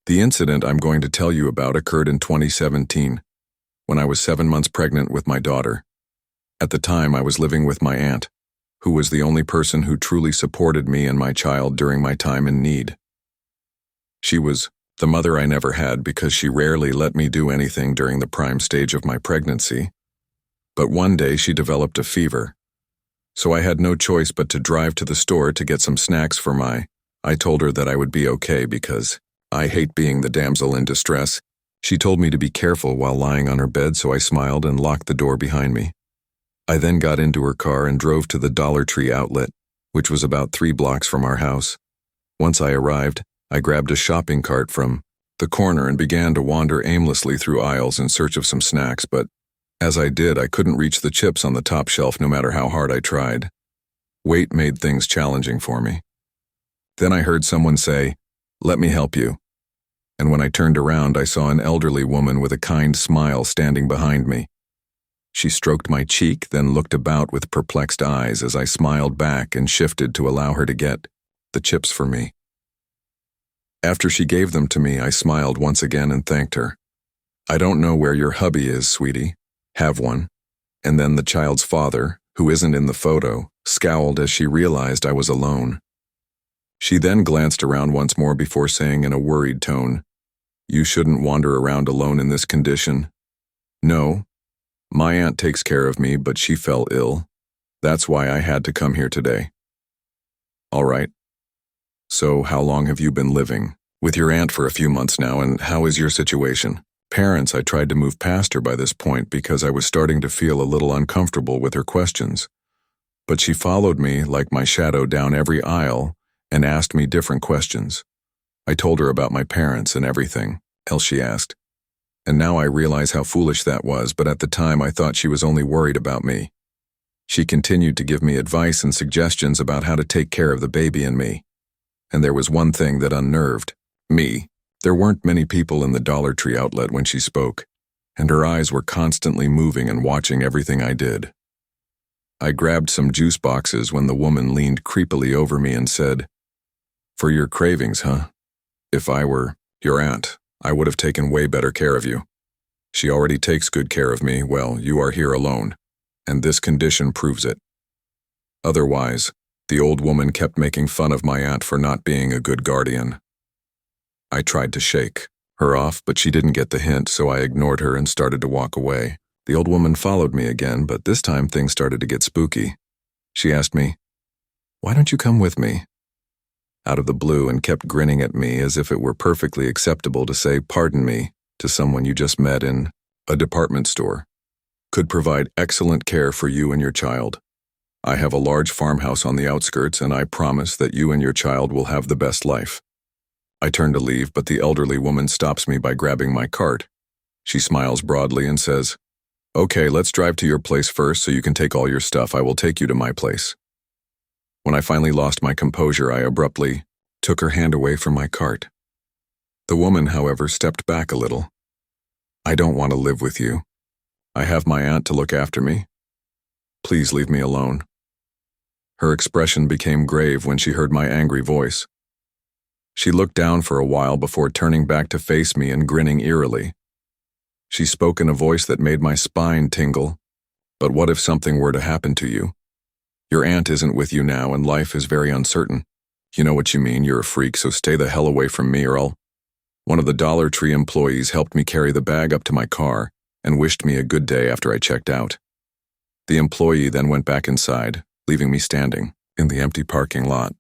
The incident I'm going to tell you about occurred in 2017, when I was 7 months pregnant with my daughter. At the time, I was living with my aunt, who was the only person who truly supported me and my child during my time in need. She was the mother I never had because she rarely let me do anything during the prime stage of my pregnancy. But one day she developed a fever, so I had no choice but to drive to the store to get some snacks for I told her that I would be okay because I hate being the damsel in distress. She told me to be careful while lying on her bed, so I smiled and locked the door behind me. I then got into her car and drove to the Dollar Tree outlet, which was about 3 blocks from our house. Once I arrived, I grabbed a shopping cart from the corner and began to wander aimlessly through aisles in search of some snacks, but as I did, I couldn't reach the chips on the top shelf no matter how hard I tried. Weight made things challenging for me. Then I heard someone say, "Let me help you." And when I turned around, I saw an elderly woman with a kind smile standing behind me. She stroked my cheek, then looked about with perplexed eyes as I smiled back and shifted to allow her to get the chips for me. After she gave them to me, I smiled once again and thanked her. "I don't know where your hubby is, sweetie. Have one." And then the child's father, who isn't in the photo, scowled as she realized I was alone. She then glanced around once more before saying in a worried tone, "You shouldn't wander around alone in this condition." "No, my aunt takes care of me, but she fell ill. That's why I had to come here today." "All right. So how long have you been living with your aunt? For a few months now, and how is your situation?" I tried to move past her by this point because I was starting to feel a little uncomfortable with her questions. But she followed me like my shadow down every aisle and asked me different questions. I told her about my parents and everything else she asked. And now I realize how foolish that was, but at the time I thought she was only worried about me. She continued to give me advice and suggestions about how to take care of the baby and me. And there was one thing that unnerved me. There weren't many people in the Dollar Tree outlet when she spoke, and her eyes were constantly moving and watching everything I did. I grabbed some juice boxes when the woman leaned creepily over me and said, "For your cravings, huh? If I were your aunt, I would have taken way better care of you. She already takes good care of me. Well, you are here alone, and this condition proves it." Otherwise, the old woman kept making fun of my aunt for not being a good guardian. I tried to shake her off, but she didn't get the hint, so I ignored her and started to walk away. The old woman followed me again, but this time things started to get spooky. She asked me, "Why don't you come with me?" out of the blue, and kept grinning at me as if it were perfectly acceptable to say "pardon me" to someone you just met in a department store. "Could provide excellent care for you and your child. I have a large farmhouse on the outskirts, and I promise that you and your child will have the best life." I turn to leave, but the elderly woman stops me by grabbing my cart. She smiles broadly and says, "Okay, let's drive to your place first so you can take all your stuff. I will take you to my place." When I finally lost my composure, I abruptly took her hand away from my cart. The woman, however, stepped back a little. "I don't want to live with you. I have my aunt to look after me. Please leave me alone." Her expression became grave when she heard my angry voice. She looked down for a while before turning back to face me and grinning eerily. She spoke in a voice that made my spine tingle. "But what if something were to happen to you? Your aunt isn't with you now, and life is very uncertain. You know what you mean, you're a freak, so stay the hell away from me or I'll..." One of the Dollar Tree employees helped me carry the bag up to my car and wished me a good day after I checked out. The employee then went back inside, leaving me standing in the empty parking lot.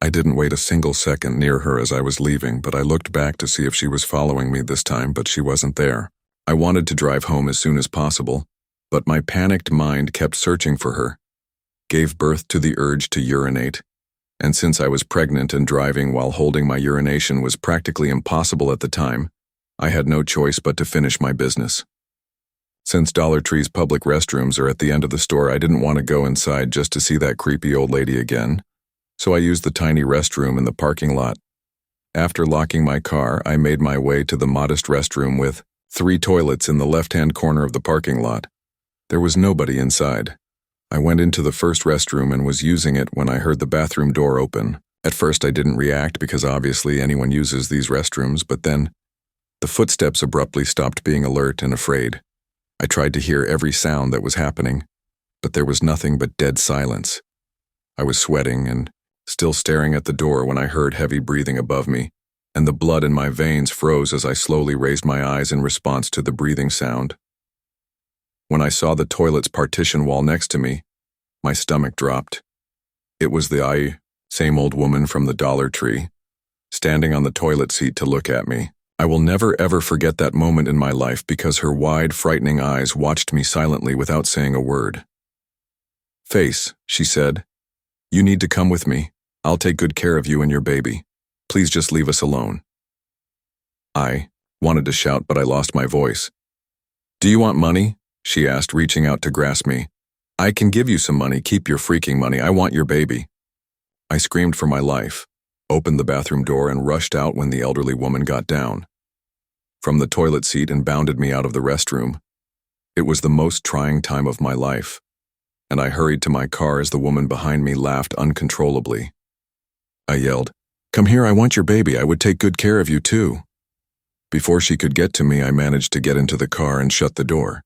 I didn't wait a single second near her as I was leaving, but I looked back to see if she was following me this time, but she wasn't there. I wanted to drive home as soon as possible, but my panicked mind kept searching for her, gave birth to the urge to urinate, and since I was pregnant and driving while holding my urination was practically impossible at the time, I had no choice but to finish my business. Since Dollar Tree's public restrooms are at the end of the store, I didn't want to go inside just to see that creepy old lady again, so I used the tiny restroom in the parking lot. After locking my car, I made my way to the modest restroom with 3 toilets in the left-hand corner of the parking lot. There was nobody inside. I went into the first restroom and was using it when I heard the bathroom door open. At first I didn't react because obviously anyone uses these restrooms, but then the footsteps abruptly stopped being alert and afraid. I tried to hear every sound that was happening, but there was nothing but dead silence. I was sweating and still staring at the door when I heard heavy breathing above me, and the blood in my veins froze as I slowly raised my eyes in response to the breathing sound. When I saw the toilet's partition wall next to me, my stomach dropped. It was the same old woman from the Dollar Tree, standing on the toilet seat to look at me. I will never ever forget that moment in my life because her wide, frightening eyes watched me silently without saying a word. "Face," she said, "you need to come with me. I'll take good care of you and your baby. Please just leave us alone." I wanted to shout, but I lost my voice. "Do you want money?" she asked, reaching out to grasp me. "I can give you some money. Keep your freaking money. I want your baby." I screamed for my life, opened the bathroom door, and rushed out when the elderly woman got down from the toilet seat and bounded me out of the restroom. It was the most trying time of my life, and I hurried to my car as the woman behind me laughed uncontrollably. I yelled, "Come here, I want your baby. I would take good care of you too." Before she could get to me, I managed to get into the car and shut the door.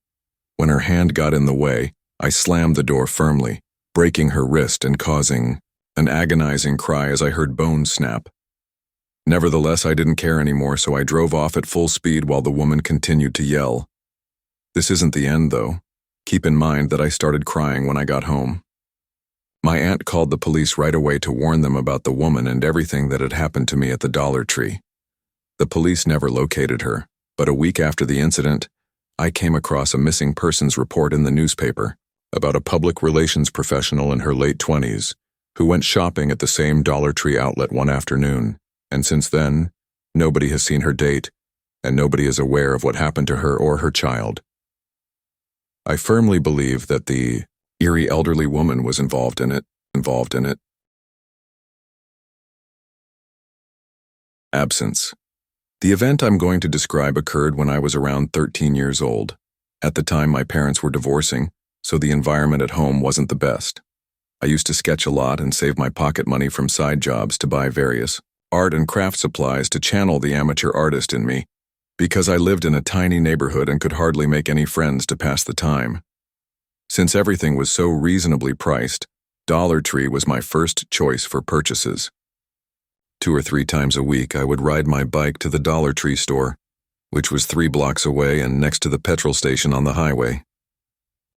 When her hand got in the way, I slammed the door firmly, breaking her wrist and causing an agonizing cry as I heard bones snap. Nevertheless, I didn't care anymore, so I drove off at full speed while the woman continued to yell. This isn't the end, though. Keep in mind that I started crying when I got home. My aunt called the police right away to warn them about the woman and everything that had happened to me at the Dollar Tree. The police never located her, but a week after the incident, I came across a missing persons report in the newspaper about a public relations professional in her late 20s who went shopping at the same Dollar Tree outlet one afternoon, and since then, nobody has seen her date, and nobody is aware of what happened to her or her child. I firmly believe that the eerie elderly woman was involved in it. Absence. The event I'm going to describe occurred when I was around 13 years old. At the time, my parents were divorcing, so the environment at home wasn't the best. I used to sketch a lot and save my pocket money from side jobs to buy various art and craft supplies to channel the amateur artist in me, because I lived in a tiny neighborhood and could hardly make any friends to pass the time. Since everything was so reasonably priced, Dollar Tree was my first choice for purchases. 2 or 3 times a week, I would ride my bike to the Dollar Tree store, which was 3 blocks away and next to the petrol station on the highway.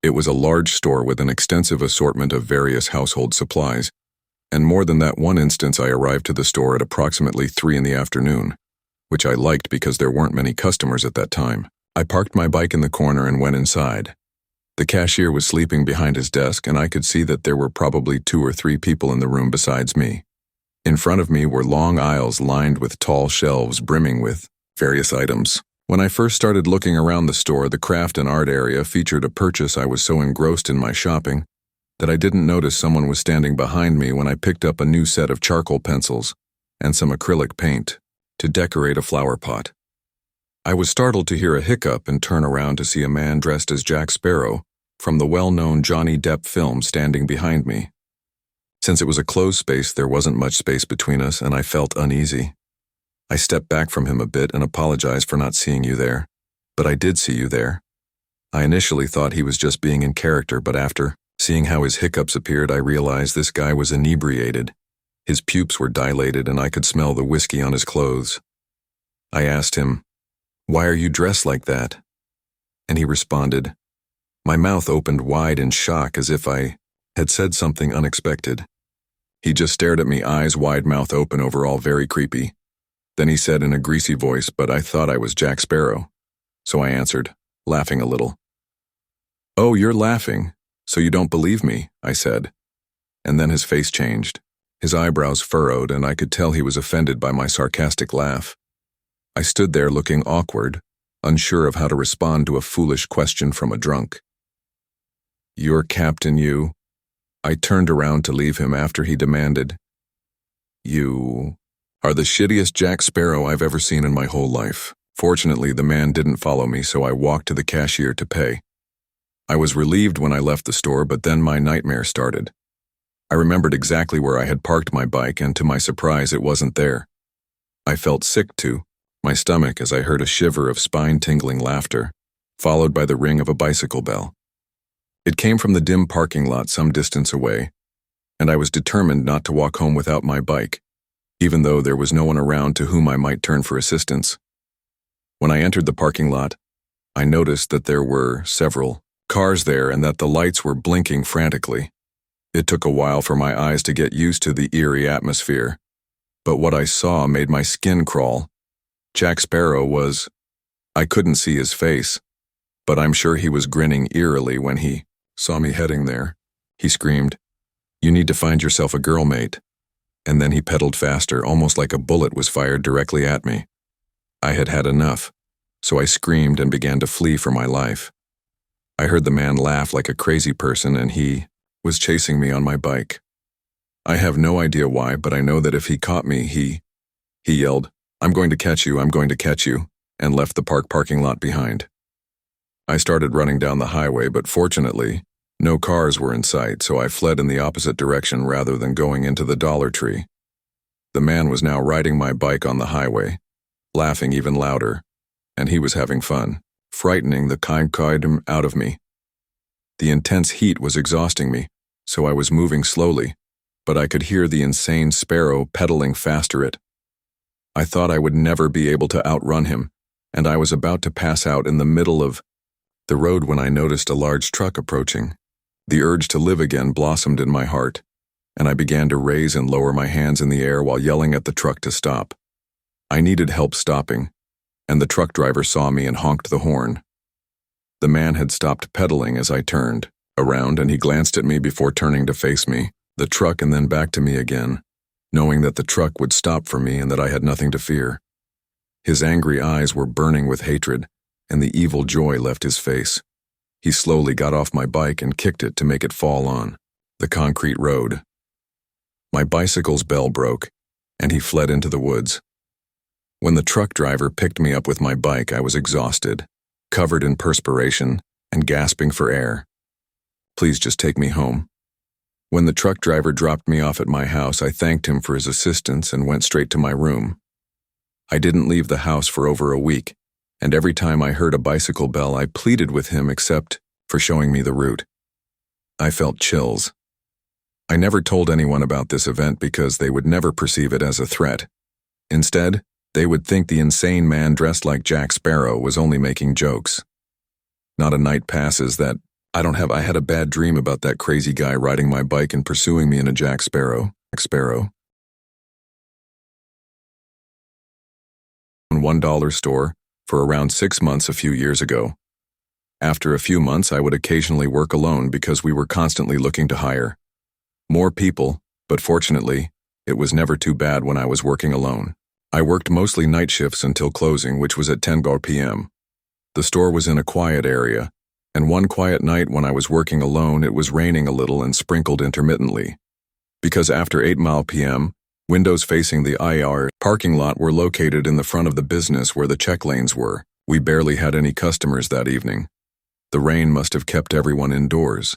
It was a large store with an extensive assortment of various household supplies, and more than that one instance I arrived to the store at approximately 3 in the afternoon, which I liked because there weren't many customers at that time. I parked my bike in the corner and went inside. The cashier was sleeping behind his desk, and I could see that there were probably 2 or 3 people in the room besides me. In front of me were long aisles lined with tall shelves brimming with various items. When I first started looking around the store, the craft and art area featured a purchase. I was so engrossed in my shopping that I didn't notice someone was standing behind me when I picked up a new set of charcoal pencils and some acrylic paint to decorate a flower pot. I was startled to hear a hiccup and turn around to see a man dressed as Jack Sparrow from the well-known Johnny Depp film standing behind me. Since it was a closed space, there wasn't much space between us, and I felt uneasy. I stepped back from him a bit and apologized for not seeing you there, but I did see you there. I initially thought he was just being in character, but after seeing how his hiccups appeared, I realized this guy was inebriated. His pupils were dilated, and I could smell the whiskey on his clothes. I asked him, "Why are you dressed like that?" And he responded. My mouth opened wide in shock as if I had said something unexpected. He just stared at me, eyes wide, mouth open, overall very creepy. Then he said in a greasy voice, "But I thought I was Jack Sparrow." So I answered, laughing a little. "Oh, you're laughing, so you don't believe me," I said. And then his face changed. His eyebrows furrowed, and I could tell he was offended by my sarcastic laugh. I stood there looking awkward, unsure of how to respond to a foolish question from a drunk. "You're Captain You?" I turned around to leave him after he demanded, "You are the shittiest Jack Sparrow I've ever seen in my whole life." Fortunately, the man didn't follow me, so I walked to the cashier to pay. I was relieved when I left the store, but then my nightmare started. I remembered exactly where I had parked my bike, and to my surprise, it wasn't there. I felt sick to my stomach as I heard a shiver of spine-tingling laughter, followed by the ring of a bicycle bell. It came from the dim parking lot some distance away, and I was determined not to walk home without my bike, even though there was no one around to whom I might turn for assistance. When I entered the parking lot, I noticed that there were several cars there and that the lights were blinking frantically. It took a while for my eyes to get used to the eerie atmosphere, but what I saw made my skin crawl. Jack Sparrow was... I couldn't see his face, but I'm sure he was grinning eerily when he saw me heading there. He screamed, "You need to find yourself a girl, mate." And then he pedaled faster, almost like a bullet was fired directly at me. I had had enough, so I screamed and began to flee for my life. I heard the man laugh like a crazy person, and he was chasing me on my bike. I have no idea why, but I know that if he caught me, he yelled, "I'm going to catch you, I'm going to catch you," and left the parking lot behind. I started running down the highway, but fortunately, no cars were in sight, so I fled in the opposite direction rather than going into the Dollar Tree. The man was now riding my bike on the highway, laughing even louder, and he was having fun, frightening the kind out of me. The intense heat was exhausting me, so I was moving slowly, but I could hear the insane Sparrow pedaling faster it. I thought I would never be able to outrun him, and I was about to pass out in the middle of the road when I noticed a large truck approaching. The urge to live again blossomed in my heart, and I began to raise and lower my hands in the air while yelling at the truck to stop. I needed help stopping, and the truck driver saw me and honked the horn. The man had stopped pedaling as I turned around, and he glanced at me before turning to face me, the truck, and then back to me again, knowing that the truck would stop for me and that I had nothing to fear. His angry eyes were burning with hatred, and the evil joy left his face. He slowly got off my bike and kicked it to make it fall on the concrete road. My bicycle's bell broke, and he fled into the woods. When the truck driver picked me up with my bike, I was exhausted, covered in perspiration, and gasping for air. "Please just take me home." When the truck driver dropped me off at my house, I thanked him for his assistance and went straight to my room. I didn't leave the house for over a week, and every time I heard a bicycle bell, I pleaded with him except for showing me the route. I felt chills. I never told anyone about this event because they would never perceive it as a threat. Instead, they would think the insane man dressed like Jack Sparrow was only making jokes. Not a night passes that I had a bad dream about that crazy guy riding my bike and pursuing me in a Jack Sparrow. $1 store for around 6 months a few years ago. After a few months, I would occasionally work alone because we were constantly looking to hire more people, but fortunately, it was never too bad when I was working alone. I worked mostly night shifts until closing, which was at 10 p.m. The store was in a quiet area, and one quiet night when I was working alone, it was raining a little and sprinkled intermittently. Because after 8 p.m., windows facing the IR parking lot were located in the front of the business where the check lanes were. We barely had any customers that evening. The rain must have kept everyone indoors.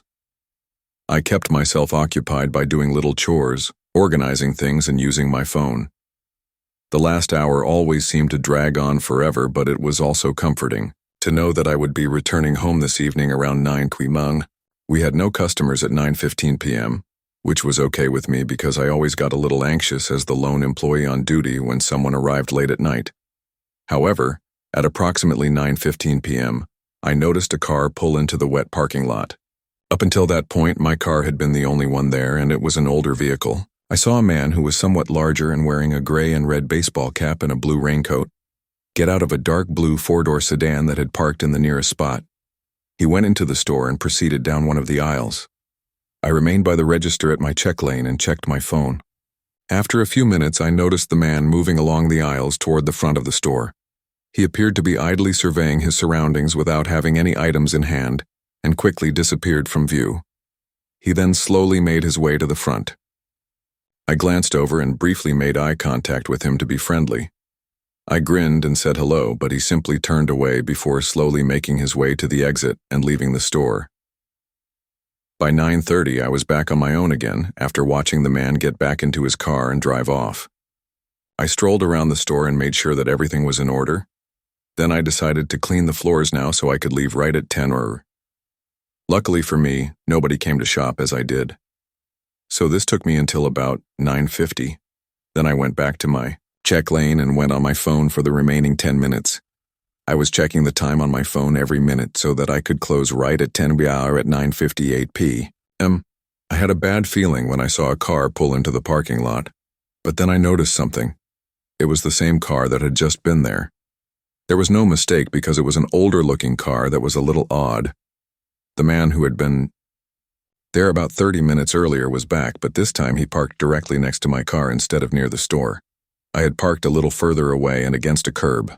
I kept myself occupied by doing little chores, organizing things, and using my phone. The last hour always seemed to drag on forever, but it was also comforting to know that I would be returning home this evening around 9 p.m. We had no customers at 9:15 p.m., which was okay with me because I always got a little anxious as the lone employee on duty when someone arrived late at night. However, at approximately 9:15 p.m., I noticed a car pull into the wet parking lot. Up until that point, my car had been the only one there, and it was an older vehicle. I saw a man who was somewhat larger and wearing a gray and red baseball cap and a blue raincoat get out of a dark blue four-door sedan that had parked in the nearest spot. He went into the store and proceeded down one of the aisles. I remained by the register at my check lane and checked my phone. After a few minutes, I noticed the man moving along the aisles toward the front of the store. He appeared to be idly surveying his surroundings without having any items in hand, and quickly disappeared from view. He then slowly made his way to the front. I glanced over and briefly made eye contact with him to be friendly. I grinned and said hello, but he simply turned away before slowly making his way to the exit and leaving the store. By 9:30, I was back on my own again after watching the man get back into his car and drive off. I strolled around the store and made sure that everything was in order. Then I decided to clean the floors now so I could leave right at 10 or... Luckily for me, nobody came to shop as I did. So this took me until about 9:50. Then I went back to my check lane and went on my phone for the remaining 10 minutes. I was checking the time on my phone every minute so that I could close right at 10 p.m. at 9:58 p.m. I had a bad feeling when I saw a car pull into the parking lot, but then I noticed something. It was the same car that had just been there. There was no mistake because it was an older-looking car that was a little odd. The man who had been there about 30 minutes earlier was back, but this time he parked directly next to my car instead of near the store. I had parked a little further away and against a curb.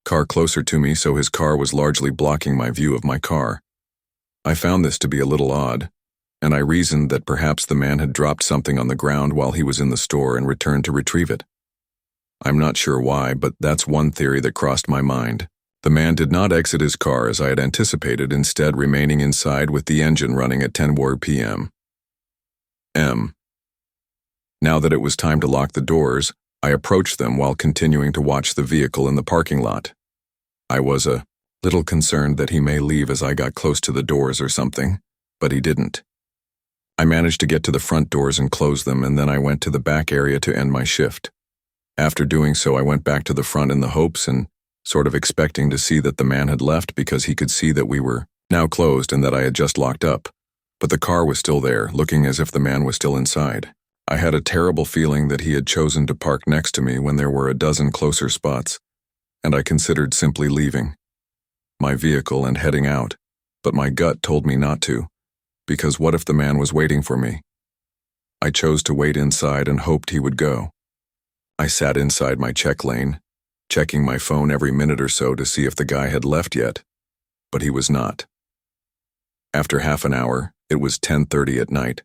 Car closer to me, so his car was largely blocking my view of my car. I found this to be a little odd, and I reasoned that perhaps the man had dropped something on the ground while he was in the store and returned to retrieve it. I'm not sure why, but that's one theory that crossed my mind. The man did not exit his car as I had anticipated, instead remaining inside with the engine running at 10 p.m. Now that it was time to lock the doors, I approached them while continuing to watch the vehicle in the parking lot. I was a little concerned that he may leave as I got close to the doors or something, but he didn't. I managed to get to the front doors and close them, and then I went to the back area to end my shift. After doing so, I went back to the front in the hopes and sort of expecting to see that the man had left because he could see that we were now closed and that I had just locked up. But the car was still there, looking as if the man was still inside. I had a terrible feeling that he had chosen to park next to me when there were a dozen closer spots, and I considered simply leaving my vehicle and heading out, but my gut told me not to, because what if the man was waiting for me? I chose to wait inside and hoped he would go. I sat inside my check lane, checking my phone every minute or so to see if the guy had left yet, but he was not. After half an hour, it was 10:30 at night,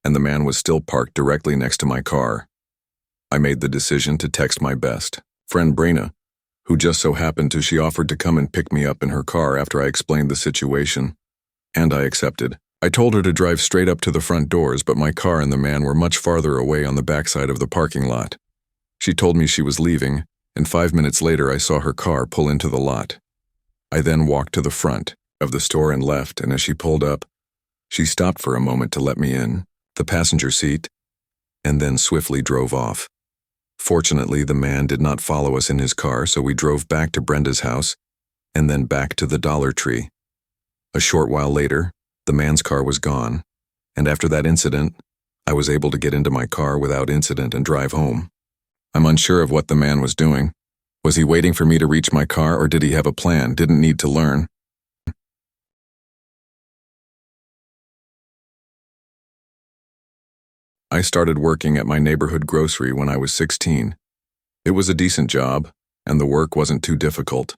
and the man was still parked directly next to my car. I made the decision to text my best friend Brina, who just so happened to she offered to come and pick me up in her car after I explained the situation, and I accepted. I told her to drive straight up to the front doors, but my car and the man were much farther away on the backside of the parking lot. She told me she was leaving, and 5 minutes later I saw her car pull into the lot. I then walked to the front of the store and left, and as she pulled up, she stopped for a moment to let me in the passenger seat, and then swiftly drove off. Fortunately, the man did not follow us in his car, so we drove back to Brenda's house, and then back to the Dollar Tree. A short while later, the man's car was gone, and after that incident, I was able to get into my car without incident and drive home. I'm unsure of what the man was doing. Was he waiting for me to reach my car, or did he have a plan, didn't need to learn? I started working at my neighborhood grocery when I was 16. It was a decent job, and the work wasn't too difficult.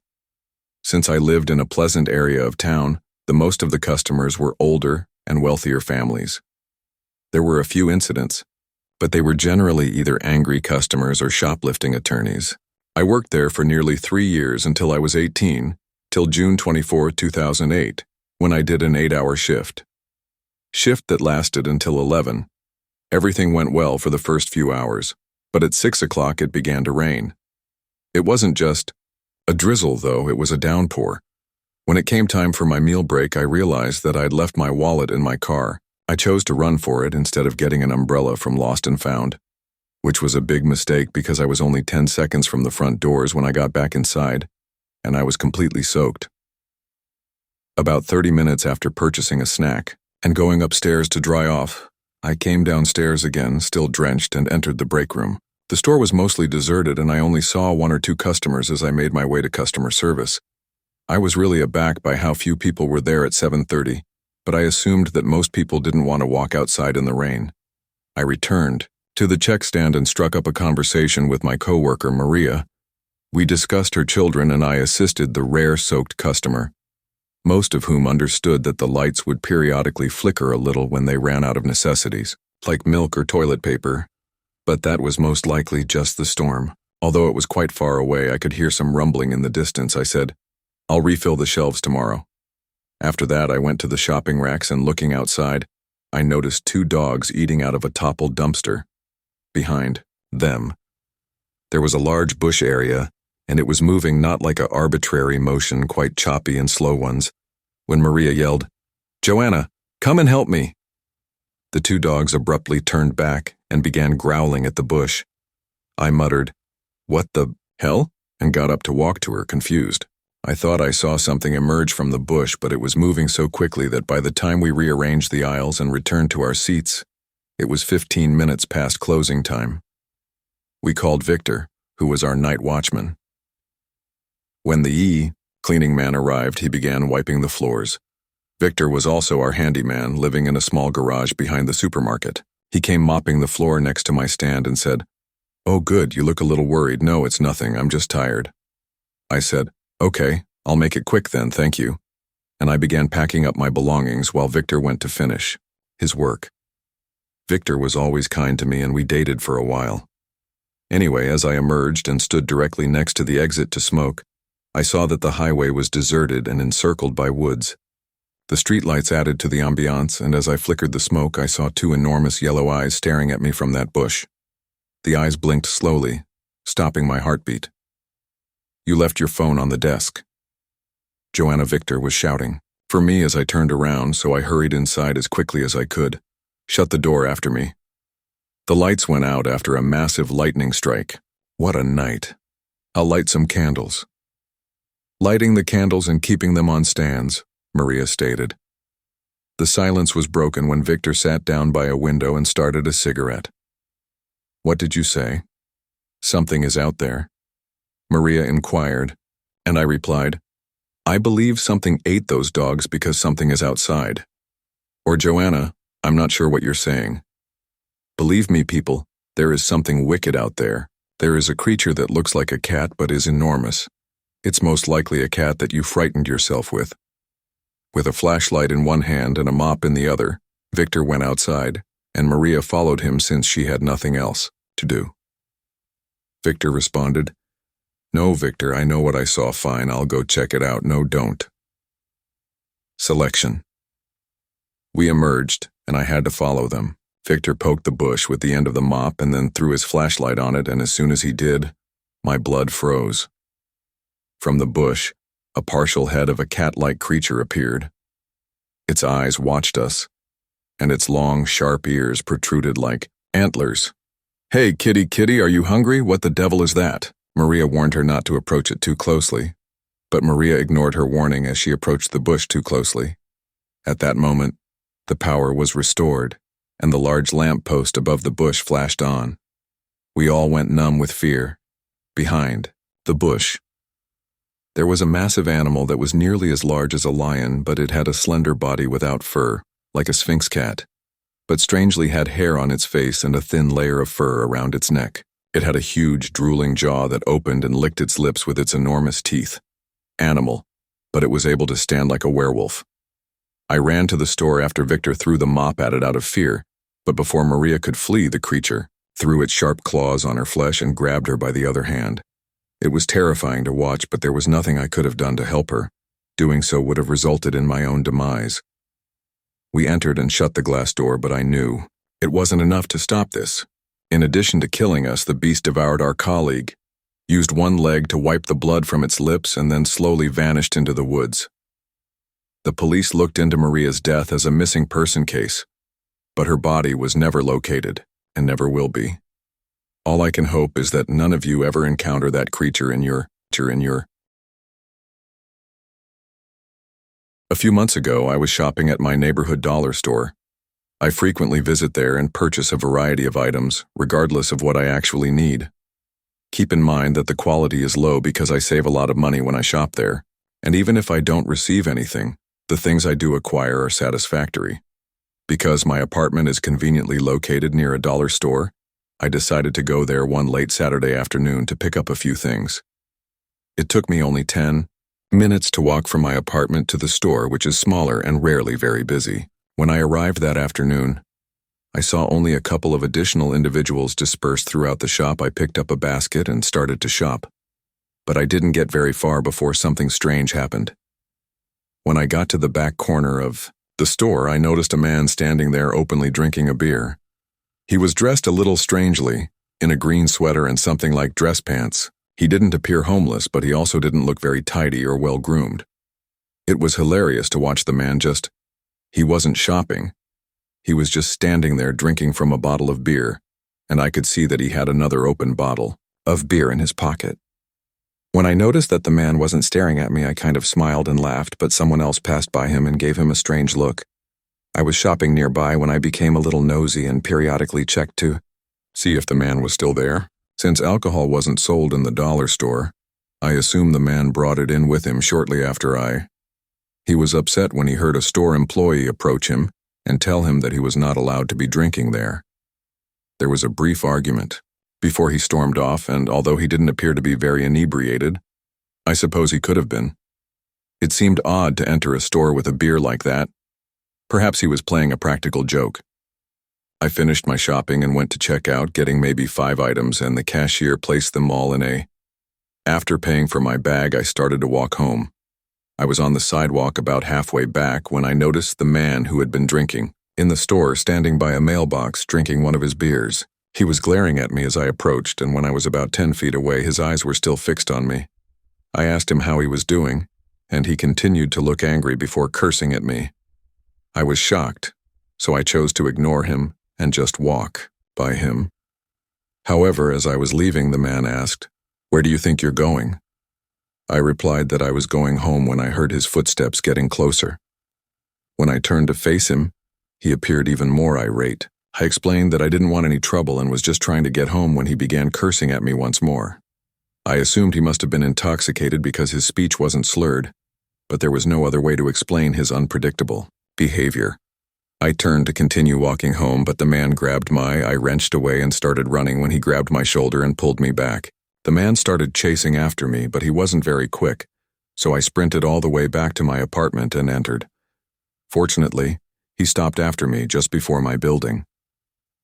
Since I lived in a pleasant area of town, the most of the customers were older and wealthier families. There were a few incidents, but they were generally either angry customers or shoplifting attorneys. I worked there for nearly 3 years until I was 18, till June 24, 2008, when I did an 8-hour shift. Shift that lasted until 11. Everything went well for the first few hours, but at 6 o'clock it began to rain. It wasn't just a drizzle, though, it was a downpour. When it came time for my meal break, I realized that I'd left my wallet in my car. I chose to run for it instead of getting an umbrella from Lost and Found, which was a big mistake because I was only 10 seconds from the front doors when I got back inside, and I was completely soaked. About 30 minutes after purchasing a snack and going upstairs to dry off, I came downstairs again, still drenched, and entered the break room. The store was mostly deserted, and I only saw 1 or 2 customers as I made my way to customer service. I was really aback by how few people were there at 7:30, but I assumed that most people didn't want to walk outside in the rain. I returned to the check stand and struck up a conversation with my coworker, Maria. We discussed her children, and I assisted the rare soaked customer, most of whom understood that the lights would periodically flicker a little when they ran out of necessities, like milk or toilet paper, but that was most likely just the storm. Although it was quite far away, I could hear some rumbling in the distance. I said, "I'll refill the shelves tomorrow." After that, I went to the shopping racks and looking outside, I noticed 2 dogs eating out of a toppled dumpster. Behind them, there was a large bush area, and it was moving not like an arbitrary motion, quite choppy and slow ones, when Maria yelled, "Joanna, come and help me." The 2 dogs abruptly turned back and began growling at the bush. I muttered, "What the hell?" and got up to walk to her, confused. I thought I saw something emerge from the bush, but it was moving so quickly that by the time we rearranged the aisles and returned to our seats, it was 15 minutes past closing time. We called Victor, who was our night watchman. When the cleaning man arrived, he began wiping the floors. Victor was also our handyman, living in a small garage behind the supermarket. He came mopping the floor next to my stand and said, "Oh good, you look a little worried." "No, it's nothing, I'm just tired." I said, "Okay, I'll make it quick then, thank you." And I began packing up my belongings while Victor went to finish his work. Victor was always kind to me, and we dated for a while. Anyway, as I emerged and stood directly next to the exit to smoke, I saw that the highway was deserted and encircled by woods. The streetlights added to the ambiance, and as I flickered the smoke, I saw 2 enormous yellow eyes staring at me from that bush. The eyes blinked slowly, stopping my heartbeat. "You left your phone on the desk," Joanna Victor was shouting for me as I turned around, so I hurried inside as quickly as I could, shut the door after me. The lights went out after a massive lightning strike. What a night. "I'll light some candles." "Lighting the candles and keeping them on stands," Maria stated. The silence was broken when Victor sat down by a window and started a cigarette. "What did you say?" "Something is out there," Maria inquired, and I replied, "I believe something ate those dogs because something is outside." "Or Joanna, I'm not sure what you're saying." "Believe me, people, there is something wicked out there. There is a creature that looks like a cat but is enormous. It's most likely a cat that you frightened yourself with." With a flashlight in one hand and a mop in the other, Victor went outside, and Maria followed him since she had nothing else to do. Victor responded, "No, Victor, I know what I saw. Fine, I'll go check it out." "No, don't." Selection. We emerged, and I had to follow them. Victor poked the bush with the end of the mop and then threw his flashlight on it, and as soon as he did, my blood froze. From the bush, a partial head of a cat-like creature appeared. Its eyes watched us, and its long, sharp ears protruded like antlers. "Hey, kitty, are you hungry? What the devil is that?" Maria warned her not to approach it too closely, but Maria ignored her warning as she approached the bush too closely. At that moment, the power was restored, and the large lamp post above the bush flashed on. We all went numb with fear. Behind the bush, there was a massive animal that was nearly as large as a lion, but it had a slender body without fur, like a sphinx cat, but strangely had hair on its face and a thin layer of fur around its neck. It had a huge, drooling jaw that opened and licked its lips with its enormous teeth. Animal, but it was able to stand like a werewolf. I ran to the store after Victor threw the mop at it out of fear, but before Maria could flee, the creature threw its sharp claws on her flesh and grabbed her by the other hand. It was terrifying to watch, but there was nothing I could have done to help her. Doing so would have resulted in my own demise. We entered and shut the glass door, but I knew it wasn't enough to stop this. In addition to killing us, the beast devoured our colleague, used one leg to wipe the blood from its lips, and then slowly vanished into the woods. The police looked into Maria's death as a missing person case, but her body was never located and never will be. All I can hope is that none of you ever encounter that creature in your. A few months ago, I was shopping at my neighborhood dollar store. I frequently visit there and purchase a variety of items, regardless of what I actually need. Keep in mind that the quality is low because I save a lot of money when I shop there, and even if I don't receive anything, the things I do acquire are satisfactory. Because my apartment is conveniently located near a dollar store, I decided to go there one late Saturday afternoon to pick up a few things. It took me only 10 minutes to walk from my apartment to the store, which is smaller and rarely very busy. When I arrived that afternoon, I saw only a couple of additional individuals dispersed throughout the shop. I picked up a basket and started to shop, but I didn't get very far before something strange happened. When I got to the back corner of the store, I noticed a man standing there openly drinking a beer. He was dressed a little strangely, in a green sweater and something like dress pants. He didn't appear homeless, but he also didn't look very tidy or well-groomed. It was hilarious to watch the man he wasn't shopping. He was just standing there drinking from a bottle of beer, and I could see that he had another open bottle of beer in his pocket. When I noticed that the man wasn't staring at me, I kind of smiled and laughed, but someone else passed by him and gave him a strange look. I was shopping nearby when I became a little nosy and periodically checked to see if the man was still there. Since alcohol wasn't sold in the dollar store, I assumed the man brought it in with him shortly after He was upset when he heard a store employee approach him and tell him that he was not allowed to be drinking there. There was a brief argument before he stormed off, and although he didn't appear to be very inebriated, I suppose he could have been. It seemed odd to enter a store with a beer like that. Perhaps he was playing a practical joke. I finished my shopping and went to check out, getting maybe 5 items, and the cashier placed them all in a. After paying for my bag, I started to walk home. I was on the sidewalk about halfway back when I noticed the man who had been drinking in the store standing by a mailbox drinking one of his beers. He was glaring at me as I approached, and when I was about 10 feet away, his eyes were still fixed on me. I asked him how he was doing, and he continued to look angry before cursing at me. I was shocked, so I chose to ignore him and just walk by him. However, as I was leaving, the man asked, "Where do you think you're going?" I replied that I was going home when I heard his footsteps getting closer. When I turned to face him, he appeared even more irate. I explained that I didn't want any trouble and was just trying to get home when he began cursing at me once more. I assumed he must have been intoxicated because his speech wasn't slurred, but there was no other way to explain his unpredictable behavior. I turned to continue walking home, but the man grabbed I wrenched away and started running when he grabbed my shoulder and pulled me back. The man started chasing after me, but he wasn't very quick, so I sprinted all the way back to my apartment and entered. Fortunately, he stopped after me just before my building.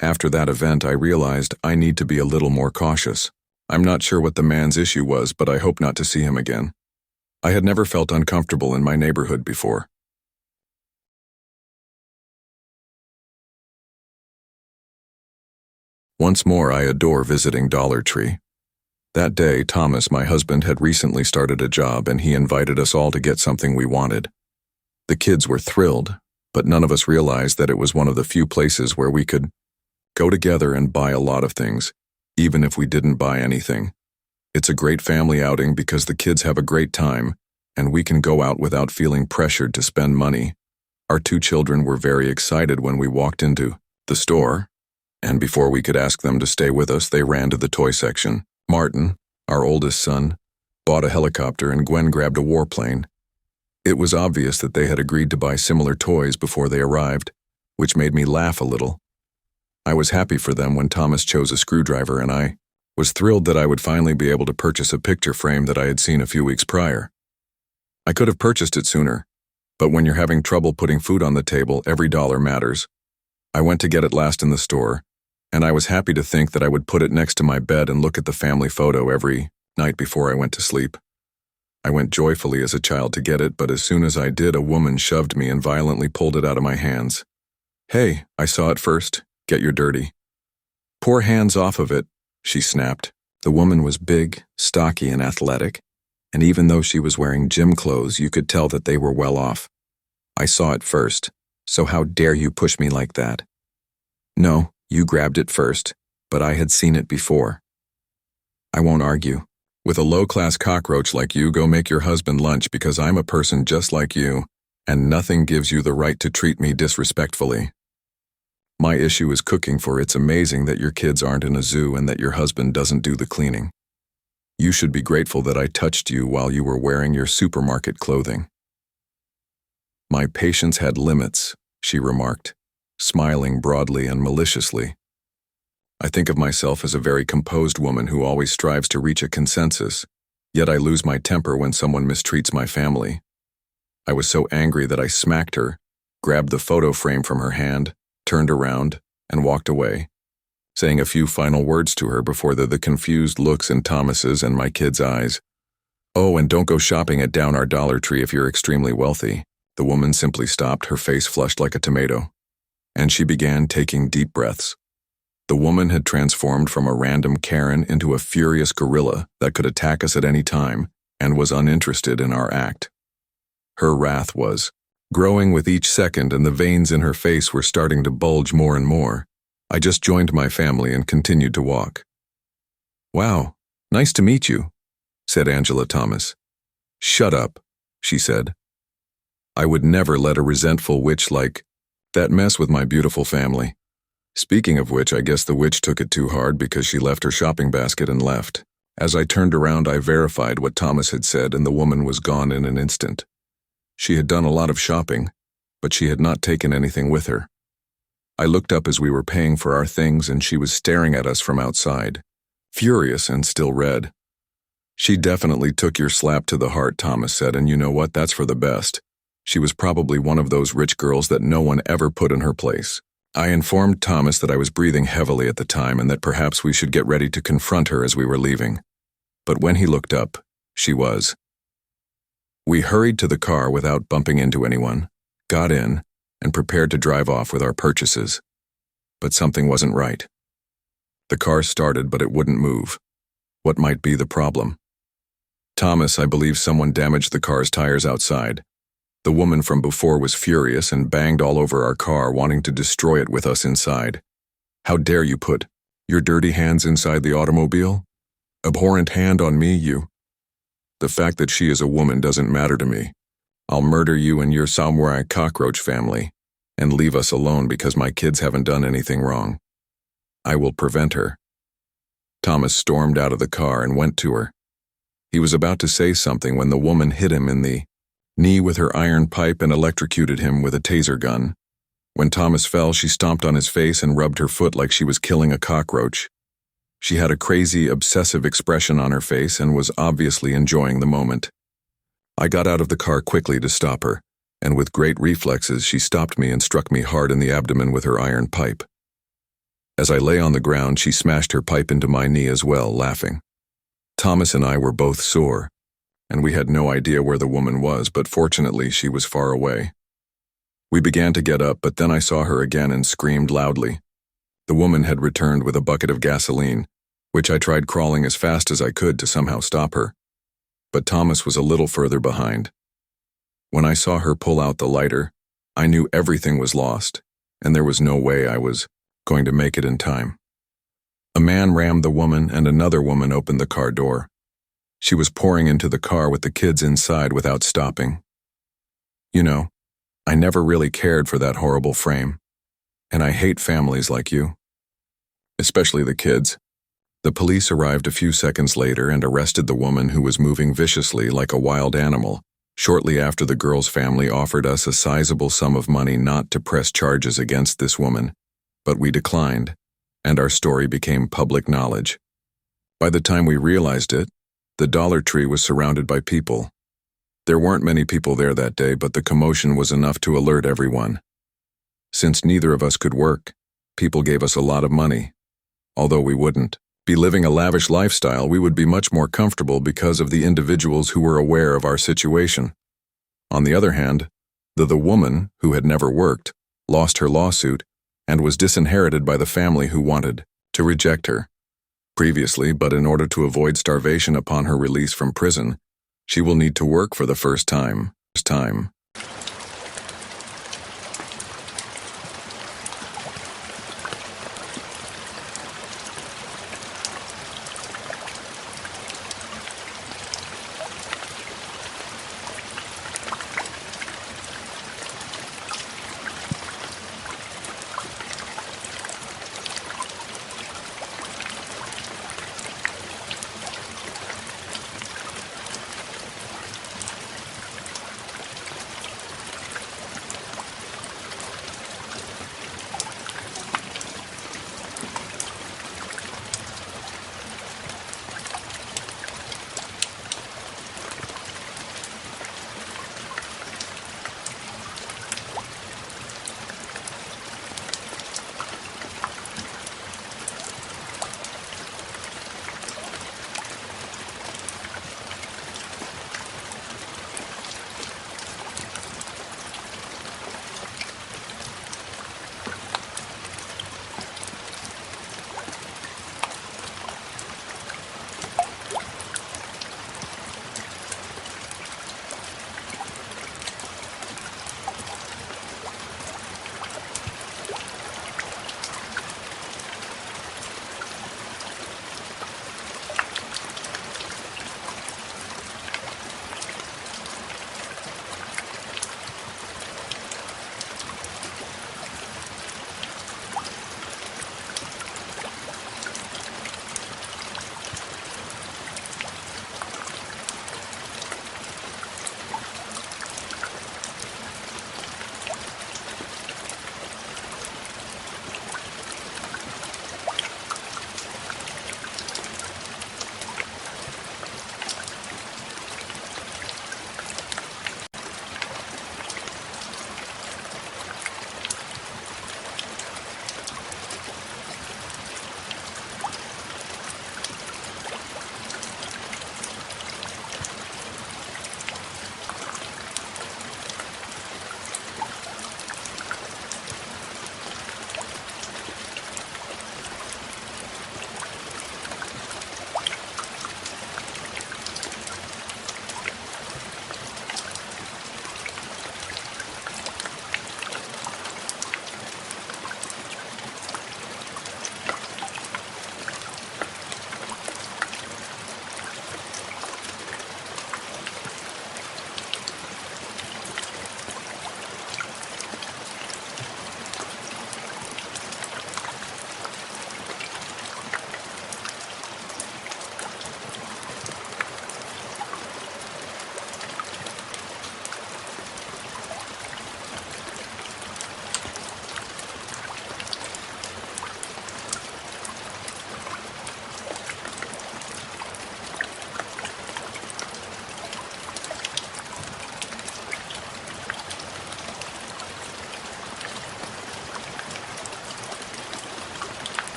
After that event, I realized I need to be a little more cautious. I'm not sure what the man's issue was, but I hope not to see him again. I had never felt uncomfortable in my neighborhood before. Once more, I adore visiting Dollar Tree. That day, Thomas, my husband, had recently started a job, and he invited us all to get something we wanted. The kids were thrilled, but none of us realized that it was one of the few places where we could go together and buy a lot of things, even if we didn't buy anything. It's a great family outing because the kids have a great time, and we can go out without feeling pressured to spend money. Our 2 children were very excited when we walked into the store, and before we could ask them to stay with us, they ran to the toy section. Martin, our oldest son, bought a helicopter, and Gwen grabbed a warplane. It was obvious that they had agreed to buy similar toys before they arrived, which made me laugh a little. I was happy for them when Thomas chose a screwdriver, and I was thrilled that I would finally be able to purchase a picture frame that I had seen a few weeks prior. I could have purchased it sooner, but when you're having trouble putting food on the table, every dollar matters. I went to get it last in the store, and I was happy to think that I would put it next to my bed and look at the family photo every night before I went to sleep. I went joyfully as a child to get it, but as soon as I did, a woman shoved me and violently pulled it out of my hands. "Hey, I saw it first. Get your dirty." "Poor hands off of it," she snapped. The woman was big, stocky, and athletic, and even though she was wearing gym clothes, you could tell that they were well off. "I saw it first, so how dare you push me like that?" "No, you grabbed it first, but I had seen it before." "I won't argue. With a low-class cockroach like you, go make your husband lunch because I'm a person just like you, and nothing gives you the right to treat me disrespectfully. My issue is cooking, for it's amazing that your kids aren't in a zoo and that your husband doesn't do the cleaning. You should be grateful that I touched you while you were wearing your supermarket clothing." "My patience had limits," she remarked, smiling broadly and maliciously. I think of myself as a very composed woman who always strives to reach a consensus, yet I lose my temper when someone mistreats my family. I was so angry that I smacked her, grabbed the photo frame from her hand, turned around, and walked away, saying a few final words to her before the confused looks in Thomas's and my kids' eyes. "Oh, and don't go shopping at Down Our Dollar Tree if you're extremely wealthy." The woman simply stopped, her face flushed like a tomato, and she began taking deep breaths. The woman had transformed from a random Karen into a furious gorilla that could attack us at any time and was uninterested in our act. Her wrath was growing with each second, and the veins in her face were starting to bulge more and more. I just joined my family and continued to walk. "Wow, nice to meet you," said Angela Thomas. "Shut up," she said. I would never let a resentful witch like that mess with my beautiful family. Speaking of which, I guess the witch took it too hard because she left her shopping basket and left. As I turned around, I verified what Thomas had said, and the woman was gone in an instant. She had done a lot of shopping, but she had not taken anything with her. I looked up as we were paying for our things, and she was staring at us from outside, furious and still red. "She definitely took your slap to the heart," Thomas said, "and you know what? That's for the best. She was probably one of those rich girls that no one ever put in her place." I informed Thomas that I was breathing heavily at the time and that perhaps we should get ready to confront her as we were leaving. But when he looked up, she was. We hurried to the car without bumping into anyone, got in, and prepared to drive off with our purchases. But something wasn't right. The car started, but it wouldn't move. What might be the problem? "Thomas, I believe someone damaged the car's tires outside. The woman from before was furious and banged all over our car, wanting to destroy it with us inside. How dare you put your dirty hands inside the automobile? Abhorrent hand on me, you. The fact that she is a woman doesn't matter to me. I'll murder you and your samurai cockroach family, and leave us alone because my kids haven't done anything wrong. I will prevent her." Thomas stormed out of the car and went to her. He was about to say something when the woman hit him in the knee with her iron pipe and electrocuted him with a taser gun. When Thomas fell, she stomped on his face and rubbed her foot like she was killing a cockroach. She had a crazy, obsessive expression on her face and was obviously enjoying the moment. I got out of the car quickly to stop her, and with great reflexes she stopped me and struck me hard in the abdomen with her iron pipe. As I lay on the ground, she smashed her pipe into my knee as well, laughing. Thomas and I were both sore, and we had no idea where the woman was, but fortunately she was far away. We began to get up, but then I saw her again and screamed loudly. The woman had returned with a bucket of gasoline, which I tried crawling as fast as I could to somehow stop her. But Thomas was a little further behind. When I saw her pull out the lighter, I knew everything was lost, and there was no way I was going to make it in time. A man rammed the woman, and another woman opened the car door. She was pouring into the car with the kids inside without stopping. You know, I never really cared for that horrible frame, and I hate families like you. Especially the kids. The police arrived a few seconds later and arrested the woman who was moving viciously like a wild animal, shortly after the girl's family offered us a sizable sum of money not to press charges against this woman, but we declined, and our story became public knowledge. By the time we realized it, the Dollar Tree was surrounded by people. There weren't many people there that day, but the commotion was enough to alert everyone. Since neither of us could work, people gave us a lot of money. Although we wouldn't be living a lavish lifestyle, we would be much more comfortable because of the individuals who were aware of our situation. On the other hand, the woman, who had never worked, lost her lawsuit and was disinherited by the family who wanted to reject her. Previously, but in order to avoid starvation upon her release from prison, she will need to work for the first time.